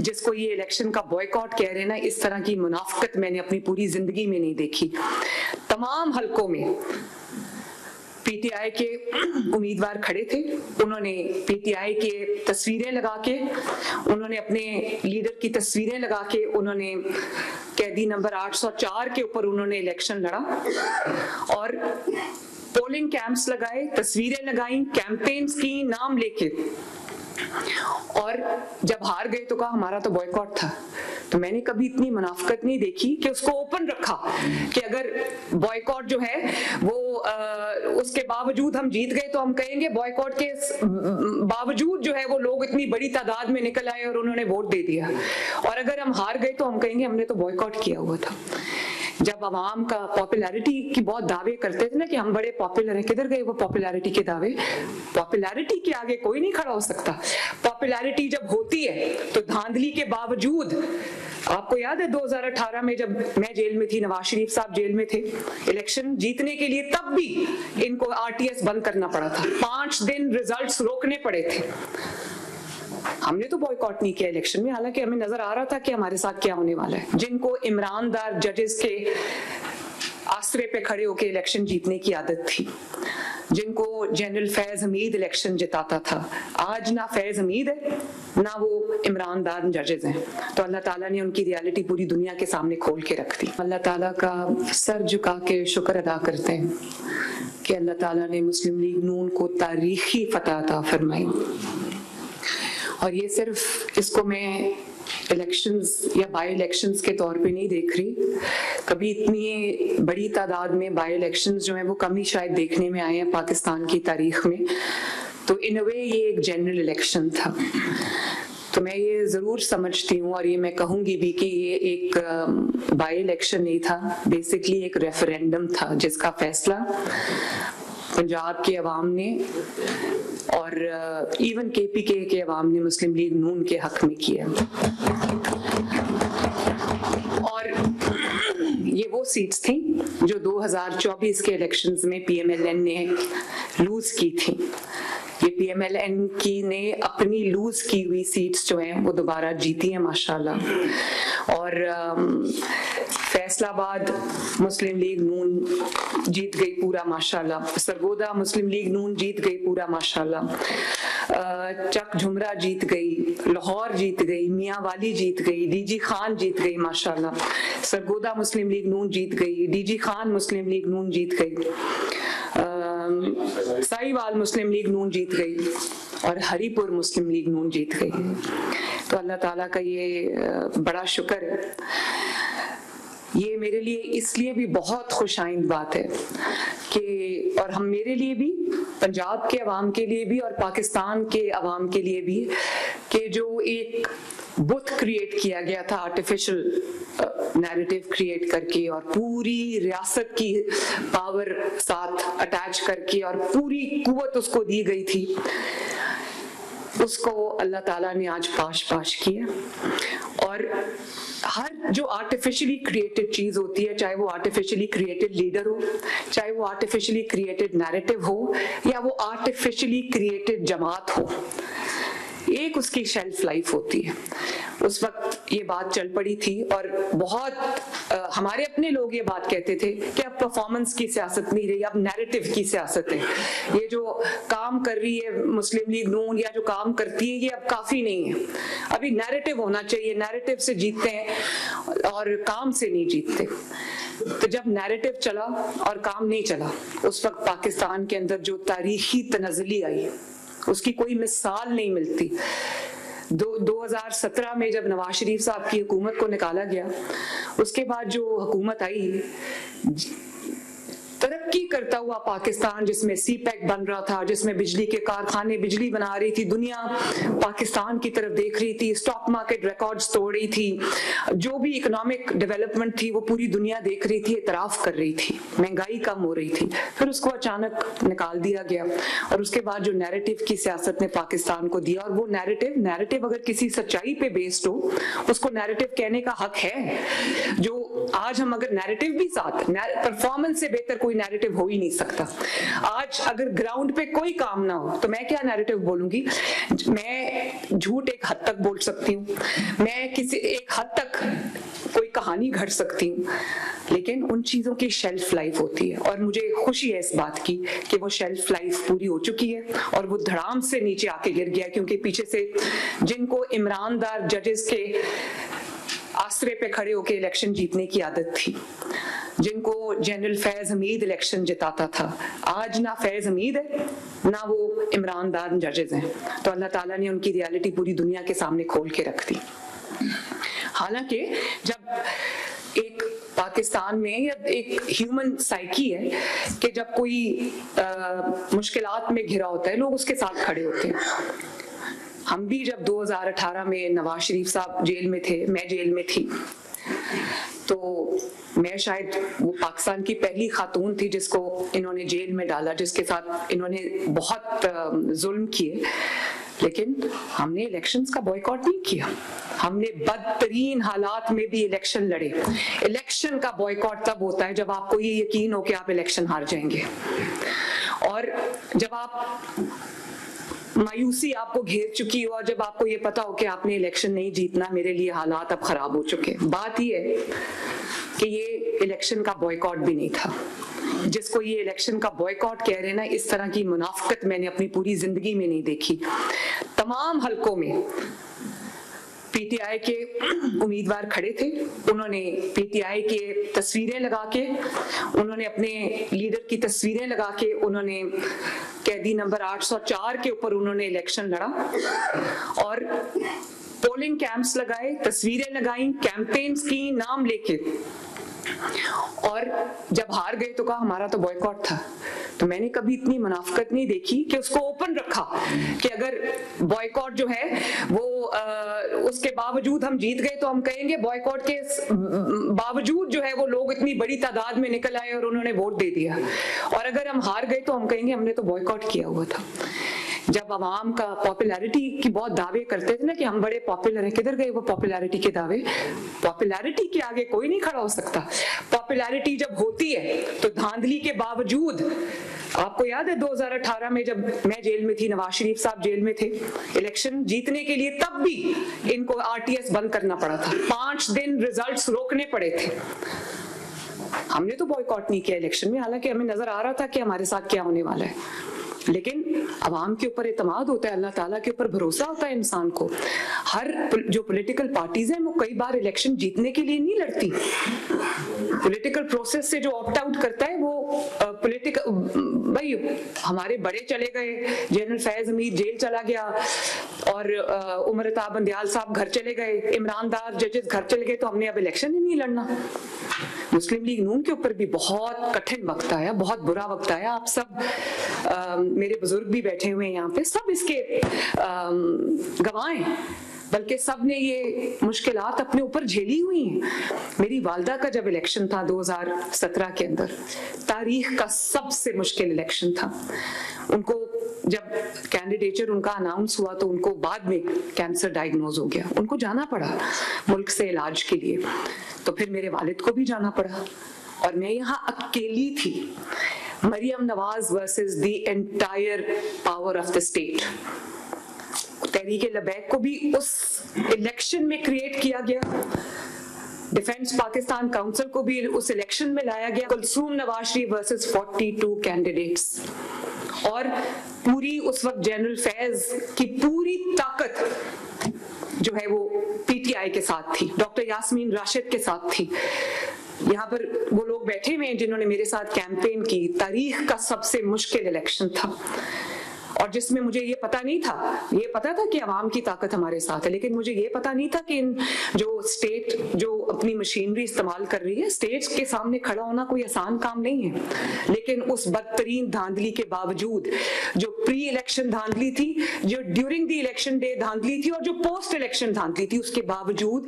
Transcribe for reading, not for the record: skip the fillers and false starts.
जिसको ये इलेक्शन का बॉयकॉट कह रहे हैं ना, इस तरह की मुनाफिकत मैंने अपनी पूरी जिंदगी में नहीं देखी। तमाम हलकों में पीटीआई के उम्मीदवार खड़े थे, उन्होंने पीटीआई के तस्वीरें लगा के, उन्होंने अपने लीडर की तस्वीरें लगा के, उन्होंने कैदी नंबर 804 के ऊपर उन्होंने इलेक्शन लड़ा और पोलिंग कैंप्स लगाए, तस्वीरें लगाई, कैंपेन्स की, नाम लेके, और जब हार गए तो कहा हमारा तो बॉयकॉट था। तो मैंने कभी इतनी मुनाफिकत नहीं देखी कि उसको ओपन रखा कि अगर बॉयकॉट जो है वो उसके बावजूद हम जीत गए तो हम कहेंगे बॉयकॉट के बावजूद जो है वो लोग इतनी बड़ी तादाद में निकल आए और उन्होंने वोट दे दिया, और अगर हम हार गए तो हम कहेंगे हमने तो बॉयकॉट किया हुआ था। जब अवाम का पॉपुलैरिटी की बहुत दावे करते थे ना कि हम बड़े पॉपुलर हैं, किधर गए वो पॉपुलैरिटी के दावे? पॉपुलैरिटी के आगे कोई नहीं खड़ा हो सकता। पॉपुलैरिटी जब होती है तो धांधली के बावजूद, आपको याद है 2018 में जब मैं जेल में थी, नवाज शरीफ साहब जेल में थे, इलेक्शन जीतने के लिए तब भी इनको आरटीएस बंद करना पड़ा था, 5 दिन रिजल्ट्स रोकने पड़े थे। हमने तो बॉयकॉट नहीं किया इलेक्शन में, हालांकि हमें नजर आ रहा था कि हमारे साथ क्या होने वाला है। जिनको इमरानदार जजेस के आसरे पे खड़े होकर इलेक्शन जीतने की आदत थी, जिनको जनरल फैज हमीद इलेक्शन जिताता था, आज ना फैज हमीद है ना वो इमरानदार जजेस हैं। तो अल्लाह ताला ने उनकी रियलिटी पूरी दुनिया के सामने खोल के रख दी। अल्लाह ताला का सर झुका के शुक्र अदा करते हैं कि अल्लाह ताला ने मुस्लिम लीग नून को तारीखी फतह अता फरमाई। और ये सिर्फ, इसको मैं इलेक्शंस या बाई इलेक्शंस के तौर पे नहीं देख रही, कभी इतनी बड़ी तादाद में बाई इलेक्शंस जो है वो कम ही शायद देखने में आए हैं पाकिस्तान की तारीख में। तो इन अ वे ये एक जनरल इलेक्शन था। तो मैं ये जरूर समझती हूँ और ये मैं कहूंगी भी कि ये एक बाई इलेक्शन नहीं था, बेसिकली एक रेफरेंडम था जिसका फैसला पंजाब के अवाम ने और इवन केपीके के अवाम ने मुस्लिम लीग नून के हक में किया। और ये वो सीट्स थी जो 2024 के इलेक्शंस में पीएमएलएन ने लूज की थी। ये पीएमएलएन की ने अपनी लूज की हुई सीट्स जो हैं वो दोबारा जीती हैं माशाल्लाह। और फैसलाबाद मुस्लिम लीग नून जीत गई पूरा माशाल्लाह, सरगोदा मुस्लिम लीग नून जीत गई पूरा माशाल्लाह, चक झुमरा जीत गई, लाहौर जीत गई, मियाँ वाली जीत गई, डीजी खान जीत गई माशाल्लाह, सरगोदा मुस्लिम लीग नून जीत गई, डीजी खान मुस्लिम लीग नून जीत गई, साहिवाल मुस्लिम लीग नून जीत गई और हरीपुर मुस्लिम लीग नून जीत गई। तो अल्लाह ताला का ये बड़ा शुक्र है। ये मेरे लिए इसलिए भी बहुत खुशाइंद बात है कि, और हम मेरे लिए भी, पंजाब के अवाम के लिए भी और पाकिस्तान के अवाम के लिए भी, कि जो एक बुत क्रिएट किया गया था आर्टिफिशियल नैरेटिव क्रिएट करके और पूरी रियासत की पावर साथ अटैच करके और पूरी कुव्वत उसको दी गई थी, उसको अल्लाह ताला ने आज पाश किया। और हर जो आर्टिफिशियली क्रिएटेड चीज होती है, चाहे वो आर्टिफिशियली क्रिएटेड लीडर हो, चाहे वो आर्टिफिशियली क्रिएटेड नैरेटिव हो, या वो आर्टिफिशियली क्रिएटेड जमात हो, एक उसकी शेल्फ लाइफ होती है। उस वक्त ये बात चल पड़ी थी और बहुत हमारे अपने लोग ये बात कहते थे कि अब परफॉर्मेंस की सियासत नहीं रही, अब नैरेटिव की सियासत है। ये जो काम कर रही है मुस्लिम लीग नून या जो काम करती है ये अब काफी नहीं है, अभी नैरेटिव होना चाहिए, नैरेटिव से जीतते हैं और काम से नहीं जीतते। तो जब नैरेटिव चला और काम नहीं चला, उस वक्त पाकिस्तान के अंदर जो तारीखी तनज़्ज़ुली आई उसकी कोई मिसाल नहीं मिलती। 2017 में जब नवाज शरीफ साहब की हुकूमत को निकाला गया, उसके बाद जो हुकूमत आई, तरक्की करता हुआ पाकिस्तान जिसमें सीपैक बन रहा था, जिसमें बिजली के कारखाने बिजली बना रही थी, दुनिया पाकिस्तान की तरफ देख रही थी, स्टॉक मार्केट रिकॉर्ड्स तोड़ रही थी, जो भी इकोनॉमिक डेवलपमेंट थी वो पूरी दुनिया देख रही थी, इतराफ कर रही थी, महंगाई कम हो रही थी। फिर उसको अचानक निकाल दिया गया और उसके बाद जो नैरेटिव की सियासत ने पाकिस्तान को दिया, और वो नैरेटिव अगर किसी सच्चाई पे बेस्ड हो, उसको नैरेटिव कहने का हक है। जो आज हम अगर नैरेटिव भी साथ, परफॉर्मेंस से बेहतर कोई नैरेटिव हो ही नहीं सकता। आज अगर ग्राउंड पे कोई काम ना हो तो मैं क्या नैरेटिव बोलूंगी? मैं झूठ एक हद तक बोल सकती हूँ, मैं किसी एक हद तक कोई कहानी घड़ सकती हूँ, लेकिन उन चीजों की शेल्फ लाइफ होती है और मुझे खुशी है इस बात की कि वो शेल्फ लाइफ पूरी हो चुकी है और वो धड़ाम से नीचे आके गिर गया, क्योंकि पीछे से जिनको ईमानदार जजेस के आसरे पे खड़े होके इलेक्शन जीतने की आदत थी, जिनको जनरल फैज हमीद इलेक्शन जिताता था, आज ना फैज हमीद है ना वो ईमानदार जजेस हैं। तो अल्लाह ताला ने उनकी रियलिटी पूरी दुनिया के सामने खोल के रख दी। हालांकि जब एक पाकिस्तान में या एक ह्यूमन साइकी है कि जब कोई मुश्किलात में घिरा होता है लोग उसके साथ खड़े होते हैं। हम भी जब 2018 में नवाज शरीफ साहब जेल में थे, मैं जेल में थी, तो मैं शायद वो पाकिस्तान की पहली खातून थी जिसको इन्होंने जेल में डाला, जिसके साथ इन्होंने बहुत जुल्म किए, लेकिन हमने इलेक्शंस का बॉयकॉट नहीं किया। हमने बदतरीन हालात में भी इलेक्शन लड़े। इलेक्शन का बॉयकॉट तब होता है जब आपको ये यकीन हो कि आप इलेक्शन हार जाएंगे, और जब आप मायूसी आपको घेर चुकी हो और जब आपको ये पता हो कि आपने इलेक्शन नहीं जीतना, मेरे लिए हालात अब खराब हो चुके हैं। बात ये है कि ये इलेक्शन का बॉयकॉट भी नहीं था। जिसको ये इलेक्शन का बॉयकॉट कह रहे हैं ना, इस तरह की मुनाफिकत मैंने अपनी पूरी जिंदगी में नहीं देखी। तमाम हलकों में पीटीआई के उम्मीदवार खड़े थे, उन्होंने पीटीआई के तस्वीरें लगा के, उन्होंने अपने लीडर की तस्वीरें लगा के, उन्होंने कैदी नंबर 804 के ऊपर उन्होंने इलेक्शन लड़ा और पोलिंग कैंप्स लगाए, तस्वीरें लगाई, कैंपेन्स की, नाम लेके, और जब हार गए तो कहा हमारा तो बॉयकॉट था। तो मैंने कभी इतनी मुनाफिकत नहीं देखी कि उसको ओपन रखा कि अगर बॉयकॉट जो है वो उसके बावजूद हम जीत गए तो हम कहेंगे बॉयकॉट के बावजूद जो है वो लोग इतनी बड़ी तादाद में निकल आए और उन्होंने वोट दे दिया, और अगर हम हार गए तो हम कहेंगे हमने तो बॉयकॉट किया हुआ था। जब आवाम का पॉपुलैरिटी की बहुत दावे करते थे ना कि हम बड़े पॉपुलर हैं, किधर गए वो पॉपुलैरिटी के दावे? पॉपुलैरिटी के आगे कोई नहीं खड़ा हो सकता। पॉपुलैरिटी जब होती है तो धांधली के बावजूद, आपको याद है 2018 में जब मैं जेल में थी, नवाज शरीफ साहब जेल में थे, इलेक्शन जीतने के लिए तब भी इनको आरटीएस बंद करना पड़ा था, 5 दिन रिजल्ट्स रोकने पड़े थे। हमने तो बॉयकॉट नहीं किया इलेक्शन में, हालांकि हमें नजर आ रहा था कि हमारे साथ क्या होने वाला है, लेकिन अवाम के ऊपर एतमाद होता है, अल्लाह ताला के ऊपर भरोसा होता है इंसान को। हर जो पॉलिटिकल पार्टीज हैं वो कई बार इलेक्शन जीतने के लिए नहीं लड़ती। पॉलिटिकल प्रोसेस से जो ऑप्ट आउट करता है वो पॉलिटिकल, भाई हमारे बड़े चले गए, जनरल फैज हमीद जेल चला गया और उमर अता बंदयाल साहब घर चले गए, ईमानदार जजेस घर चले गए, तो हमने अब इलेक्शन ही नहीं लड़ना। मुस्लिम लीग नून के ऊपर भी बहुत कठिन वक्त आया, बहुत बुरा वक्त आया। आप सब मेरे बुजुर्ग भी बैठे हुए हैं यहाँ पे, सब इसके गवाह हैं, बल्कि सब ने ये मुश्किलात अपने ऊपर झेली हुई हैं। मेरी वालदा का जब इलेक्शन था 2017 के अंदर, तारीख का सबसे मुश्किल इलेक्शन था। उनको जब कैंडिडेचर उनका अनाउंस हुआ तो उनको बाद में कैंसर डायग्नोज हो गया, उनको जाना पड़ा मुल्क से इलाज के लिए, तो फिर मेरे वालिद को भी जाना पड़ा और मैं यहाँ अकेली थी। Maryam Nawaz versus the entire power of the state. Tehreek Labbaik को भी उस इलेक्शन में क्रिएट किया गया, डिफेंस पाकिस्तान काउंसिल को भी उस इलेक्शन में लाया गया। कुलसूम नवाज शरीफ वर्सेस 42 कैंडिडेट्स, और पूरी उस वक्त जनरल फैज की पूरी ताकत जो है वो पीटीआई के साथ थी, डॉक्टर यास्मीन राशिद के साथ थी। यहाँ पर वो लोग बैठे हुए हैं जिन्होंने मेरे साथ कैंपेन की। तारीख का सबसे मुश्किल इलेक्शन था और जिसमें मुझे ये पता नहीं था, ये पता था कि अवाम की ताकत हमारे साथ है, लेकिन मुझे ये पता नहीं था कि इन जो स्टेट जो अपनी मशीनरी इस्तेमाल कर रही है, स्टेट्स के सामने खड़ा होना कोई आसान काम नहीं है। लेकिन उस बदतरीन धांधली के बावजूद, जो प्री इलेक्शन धांधली थी, जो ड्यूरिंग द इलेक्शन डे धांधली थी और जो पोस्ट इलेक्शन धांधली थी, उसके बावजूद